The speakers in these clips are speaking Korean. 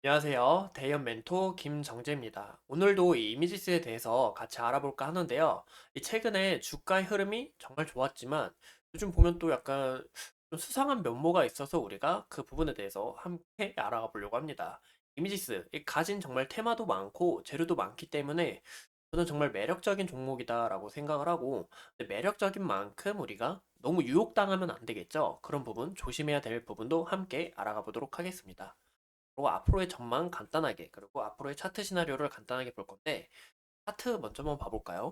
안녕하세요. 대연 멘토 김정재입니다. 오늘도 이 이미지스에 대해서 같이 알아볼까 하는데요. 최근에 주가의 흐름이 정말 좋았지만 요즘 보면 또 약간 좀 수상한 면모가 있어서 우리가 그 부분에 대해서 함께 알아가 보려고 합니다. 이미지스, 이 가진 정말 테마도 많고 재료도 많기 때문에 저는 정말 매력적인 종목이다라고 생각을 하고, 근데 매력적인 만큼 우리가 너무 유혹당하면 안 되겠죠? 그런 부분 조심해야 될 부분도 함께 알아가 보도록 하겠습니다. 그리고 앞으로의 전망 간단하게, 그리고 앞으로의 차트 시나리오를 간단하게 볼 건데, 차트 먼저 한번 봐볼까요?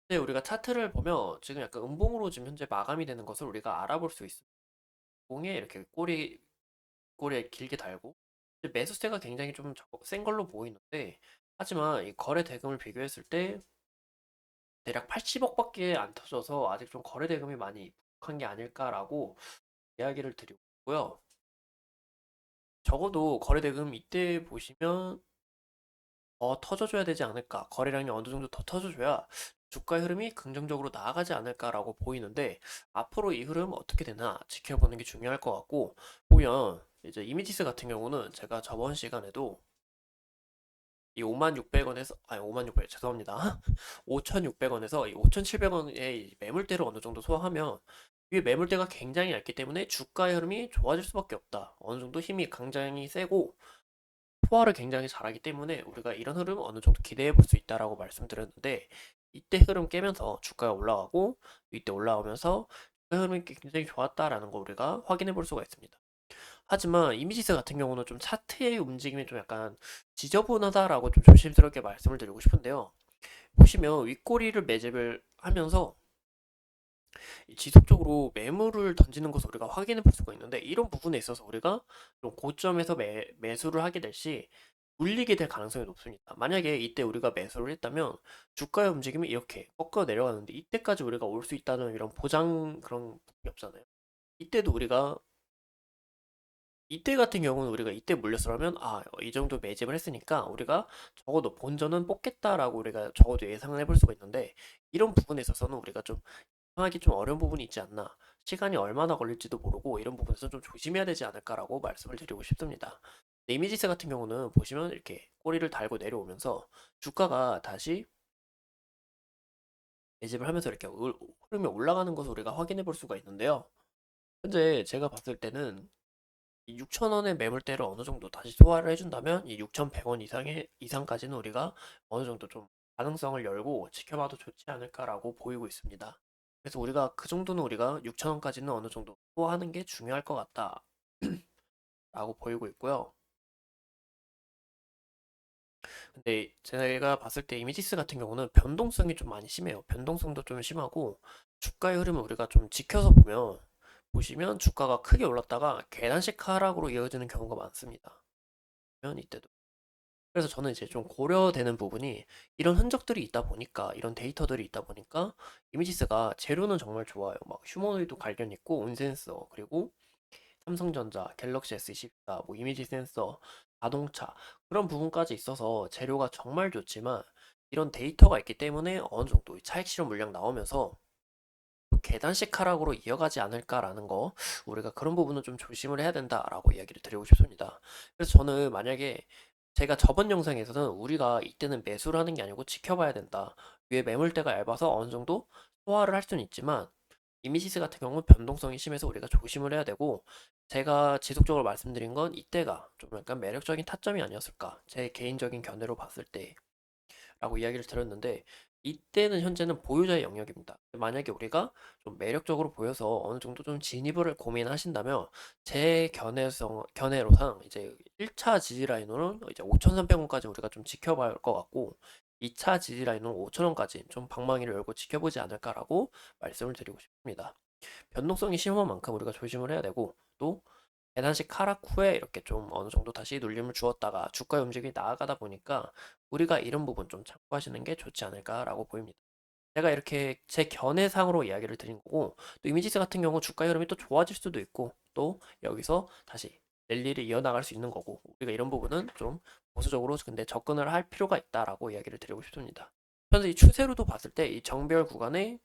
네, 우리가 차트를 보면 지금 약간 음봉으로 지금 현재 마감이 되는 것을 우리가 알아볼 수 있습니다. 봉에 이렇게 꼬리에 길게 달고, 매수세가 굉장히 좀 센 걸로 보이는데, 하지만 이 거래 대금을 비교했을 때 대략 80억밖에 안 터져서 아직 좀 거래 대금이 많이 부족한 게 아닐까라고 이야기를 드리고 있고요. 적어도 거래 대금 이때 보시면 더 터져줘야 되지 않을까. 거래량이 어느 정도 더 터져줘야 주가의 흐름이 긍정적으로 나아가지 않을까라고 보이는데, 앞으로 이 흐름 어떻게 되나 지켜보는 게 중요할 것 같고, 보면 이제 이미지스 같은 경우는 제가 저번 시간에도 이 56,600원에서, 아니 56,600원 죄송합니다. 5,600원에서 이 5,700원의 매물대를 어느 정도 소화하면, 이게 매물대가 굉장히 얇기 때문에 주가의 흐름이 좋아질 수밖에 없다. 어느 정도 힘이 굉장히 세고 소화를 굉장히 잘하기 때문에 우리가 이런 흐름 어느 정도 기대해 볼 수 있다라고 말씀드렸는데, 이때 흐름 깨면서 주가가 올라가고 이때 올라오면서 그 흐름이 굉장히 좋았다라는 거 우리가 확인해 볼 수가 있습니다. 하지만 이미지스 같은 경우는 좀 차트의 움직임이 좀 약간 지저분하다라고 좀 조심스럽게 말씀을 드리고 싶은데요. 보시면 윗꼬리를 매집을 하면서 지속적으로 매물을 던지는 것을 우리가 확인해 볼 수가 있는데, 이런 부분에 있어서 우리가 좀 고점에서 매수를 하게 될 시 물리게 될 가능성이 높습니다. 만약에 이때 우리가 매수를 했다면 주가의 움직임이 이렇게 꺾어 내려가는데, 이때까지 우리가 올 수 있다는 이런 보장 그런 부분이 없잖아요. 이때도 우리가 이때 같은 경우는 우리가 이때 물렸으라면 이 정도 매집을 했으니까 우리가 적어도 본전은 뽑겠다라고 우리가 적어도 예상을 해볼 수가 있는데, 이런 부분에 있어서는 우리가 좀 하기 좀 어려운 부분이 있지 않나. 시간이 얼마나 걸릴지도 모르고 이런 부분에서 좀 조심해야 되지 않을까라고 말씀을 드리고 싶습니다. 이미지스 같은 경우는 보시면 이렇게 꼬리를 달고 내려오면서 주가가 다시 매집을 하면서 이렇게 흐름이 올라가는 것을 우리가 확인해 볼 수가 있는데요. 현재 제가 봤을 때는 이 6,000원의 매물대를 어느 정도 다시 소화를 해준다면 이 6,100원 이상까지는 우리가 어느 정도 좀 가능성을 열고 지켜봐도 좋지 않을까라고 보이고 있습니다. 그래서 우리가 그 정도는 우리가 6,000원까지는 어느 정도 소화하는 게 중요할 것 같다라고 보이고 있고요. 근데 제가 봤을 때 이미지스 같은 경우는 변동성이 좀 많이 심해요. 변동성도 좀 심하고 주가의 흐름을 우리가 좀 지켜서 보시면 주가가 크게 올랐다가 계단식 하락으로 이어지는 경우가 많습니다. 이때도. 그래서 저는 이제 좀 고려되는 부분이 이런 흔적들이 있다 보니까, 이런 데이터들이 있다 보니까 이미지스가 재료는 정말 좋아요. 막 휴머노이드 관련 있고, 온센서, 그리고 삼성전자, 갤럭시 S24, 뭐 이미지 센서, 자동차, 그런 부분까지 있어서 재료가 정말 좋지만, 이런 데이터가 있기 때문에 어느 정도 차익 실현 물량 나오면서 계단식 하락으로 이어가지 않을까라는 거, 우리가 그런 부분은 좀 조심을 해야 된다라고 이야기를 드리고 싶습니다. 그래서 저는 만약에 제가 저번 영상에서는 우리가 이때는 매수를 하는 게 아니고 지켜봐야 된다. 위에 매물대가 얇아서 어느 정도 소화를 할 수는 있지만, 이미지스 같은 경우는 변동성이 심해서 우리가 조심을 해야 되고, 제가 지속적으로 말씀드린 건 이때가 좀 약간 매력적인 타점이 아니었을까. 제 개인적인 견해로 봤을 때. 라고 이야기를 드렸는데, 이때는 현재는 보유자의 영역입니다. 만약에 우리가 좀 매력적으로 보여서 어느 정도 좀 진입을 고민하신다면, 제 견해로상 이제 1차 지지라인으로는 이제 5,300원까지 우리가 좀 지켜봐야 할 것 같고, 2차 지지라인은 5,000원까지 좀 방망이를 열고 지켜보지 않을까라고 말씀을 드리고 싶습니다. 변동성이 심한 만큼 우리가 조심을 해야 되고, 또 계단식 하락 후에 이렇게 좀 어느 정도 다시 눌림을 주었다가 주가의 움직임이 나아가다 보니까 우리가 이런 부분 좀 참고하시는 게 좋지 않을까라고 보입니다. 제가 이렇게 제 견해상으로 이야기를 드린 거고, 또 이미지스 같은 경우 주가 흐름이 또 좋아질 수도 있고, 또 여기서 다시 랠리를 이어나갈 수 있는 거고, 우리가 이런 부분은 좀 보수적으로 근데 접근을 할 필요가 있다라고 이야기를 드리고 싶습니다. 현재 이 추세로도 봤을 때 이 정배열 구간에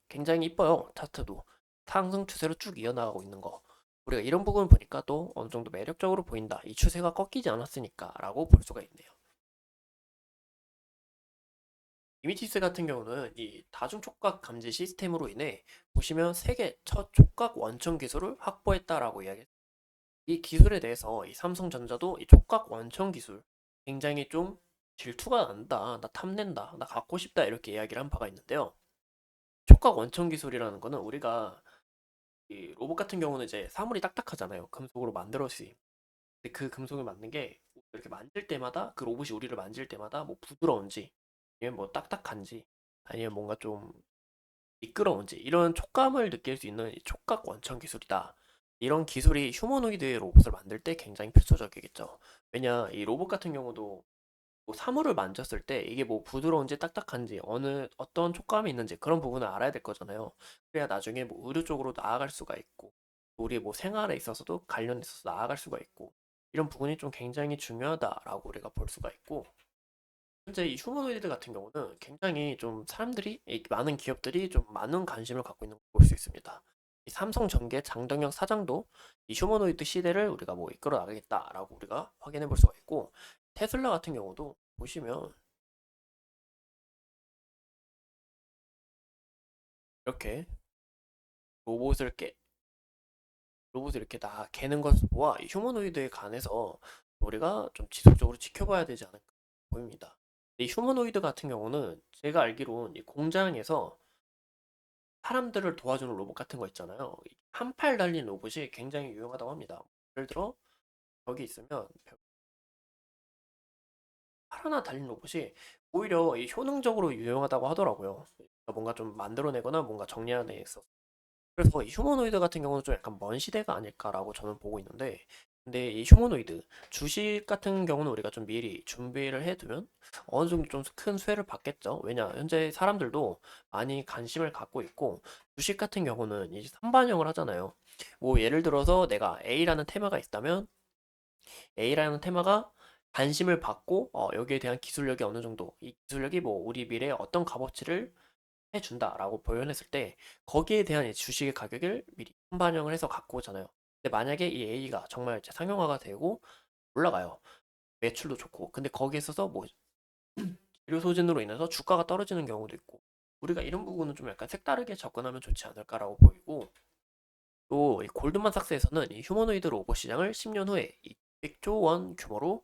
굉장히 이뻐요. 차트도 상승 추세로 쭉 이어나가고 있는 거. 우리가 이런 부분 보니까 또 어느 정도 매력적으로 보인다. 이 추세가 꺾이지 않았으니까 라고 볼 수가 있네요. 이미지스 같은 경우는 이 다중 촉각 감지 시스템으로 인해 보시면 세계 첫 촉각 원천 기술을 확보했다라고 이야기했어요. 이 기술에 대해서 이 삼성전자도 이 촉각 원천 기술 굉장히 좀 질투가 난다, 나 탐낸다, 나 갖고 싶다 이렇게 이야기를 한 바가 있는데요. 촉각 원천 기술이라는 거는 우리가 이 로봇 같은 경우는 이제 사물이 딱딱하잖아요. 금속으로 만들었으니. 근데 그 금속을 만든 게 이렇게 만질 때마다 그 로봇이 우리를 만질 때마다 뭐 부드러운지 아니면 뭐 딱딱한지 아니면 뭔가 좀 미끄러운지 이런 촉감을 느낄 수 있는 이 촉각 원천 기술이다. 이런 기술이 휴머노이드 로봇을 만들 때 굉장히 필수적이겠죠. 왜냐, 이 로봇 같은 경우도 뭐 사물을 만졌을 때 이게 뭐 부드러운지 딱딱한지 어느 어떤 촉감이 있는지 그런 부분을 알아야 될 거잖아요. 그래야 나중에 뭐 의료 쪽으로 나아갈 수가 있고 우리 뭐 생활에 있어서도 관련해서 나아갈 수가 있고 이런 부분이 좀 굉장히 중요하다라고 우리가 볼 수가 있고 현재 이 휴머노이드 같은 경우는 굉장히 좀 사람들이 많은 기업들이 좀 많은 관심을 갖고 있는 걸 볼 수 있습니다. 이 삼성 전기의 장동영 사장도 이 휴머노이드 시대를 우리가 뭐 이끌어 나가겠다라고 우리가 확인해 볼 수가 있고 테슬라 같은 경우도 보시면 이렇게 로봇을 깨 로봇을 이렇게 다 개는 것과 이 휴머노이드에 관해서 우리가 좀 지속적으로 지켜봐야 되지 않을까 보입니다. 이 휴머노이드 같은 경우는 제가 알기로는 이 공장에서 사람들을 도와주는 로봇 같은 거 있잖아요. 한 팔 달린 로봇이 굉장히 유용하다고 합니다. 예를 들어 벽이 있으면 팔 하나 달린 로봇이 오히려 이 효능적으로 유용하다고 하더라고요. 뭔가 좀 만들어내거나 뭔가 정리하는 데 있어서. 그래서 이 휴머노이드 같은 경우는 좀 약간 먼 시대가 아닐까라고 저는 보고 있는데, 근데 이 휴머노이드 주식 같은 경우는 우리가 좀 미리 준비를 해두면 어느 정도 좀 큰 수혜를 받겠죠. 왜냐, 현재 사람들도 많이 관심을 갖고 있고, 주식 같은 경우는 이제 선반영을 하잖아요. 뭐 예를 들어서 내가 A라는 테마가 있다면 A라는 테마가 관심을 받고 여기에 대한 기술력이 어느 정도 이 기술력이 뭐 우리 미래에 어떤 값어치를 해준다라고 표현했을 때 거기에 대한 이 주식의 가격을 미리 선반영을 해서 갖고 오잖아요. 근데 만약에 이 A가 정말 이제 상용화가 되고 올라가요. 매출도 좋고. 근데 거기에 있어서 뭐 재료 소진으로 인해서 주가가 떨어지는 경우도 있고. 우리가 이런 부분은 좀 약간 색다르게 접근하면 좋지 않을까라고 보이고 또 이 골드만삭스에서는 이 휴머노이드 로봇 시장을 10년 후에 200조 원 규모로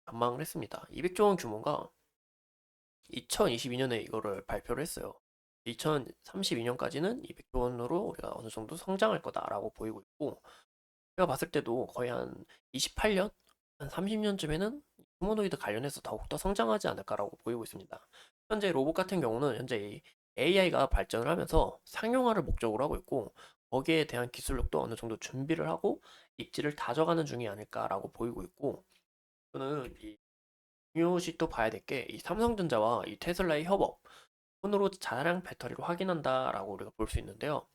전망을 했습니다. 200조 원 규모가 2022년에 이거를 발표를 했어요. 2032년까지는 200조 원으로 우리가 어느 정도 성장할 거다라고 보이고 있고, 제가 봤을 때도 거의 한 28년, 한 30년쯤에는 휴머노이드 관련해서 더욱더 성장하지 않을까라고 보이고 있습니다. 현재 로봇 같은 경우는 현재 이 AI가 발전을 하면서 상용화를 목적으로 하고 있고, 거기에 대한 기술력도 어느 정도 준비를 하고 입지를 다져가는 중이 아닐까라고 보이고 있고, 저는 이 중요시 또 봐야 될 게 이 삼성전자와 이 테슬라의 협업, 손으로 자량 배터리를 확인한다라고 우리가 볼 수 있는데요.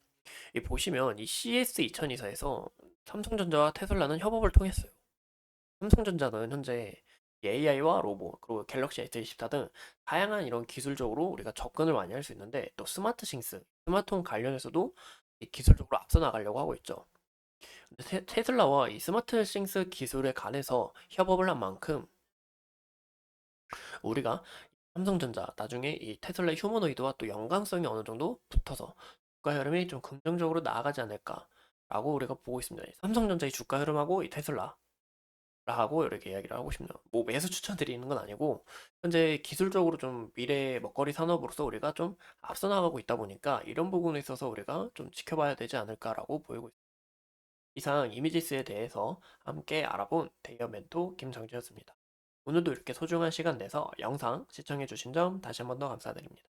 이 보시면 이 CS2024에서 삼성전자와 테슬라는 협업을 통했어요. 삼성전자는 현재 AI와 로봇, 그리고 갤럭시 S24 등 다양한 이런 기술적으로 우리가 접근을 많이 할 수 있는데 또 스마트싱스, 스마트홈 관련해서도 이 기술적으로 앞서 나가려고 하고 있죠. 근데 테슬라와 이 스마트싱스 기술에 관해서 협업을 한 만큼 우리가 삼성전자 나중에 이 테슬라 휴머노이드와 또 연관성이 어느 정도 붙어서 주가 흐름이 좀 긍정적으로 나아가지 않을까라고 우리가 보고 있습니다. 삼성전자의 주가 흐름하고 이 테슬라라고 이렇게 이야기를 하고 싶네요. 뭐 매수 추천드리는 건 아니고 현재 기술적으로 좀 미래 먹거리 산업으로서 우리가 좀 앞서 나가고 있다 보니까 이런 부분에 있어서 우리가 좀 지켜봐야 되지 않을까라고 보이고 있습니다. 이상 이미지스에 대해서 함께 알아본 대여 멘토 김정지였습니다. 오늘도 이렇게 소중한 시간 내서 영상 시청해주신 점 다시 한 번 더 감사드립니다.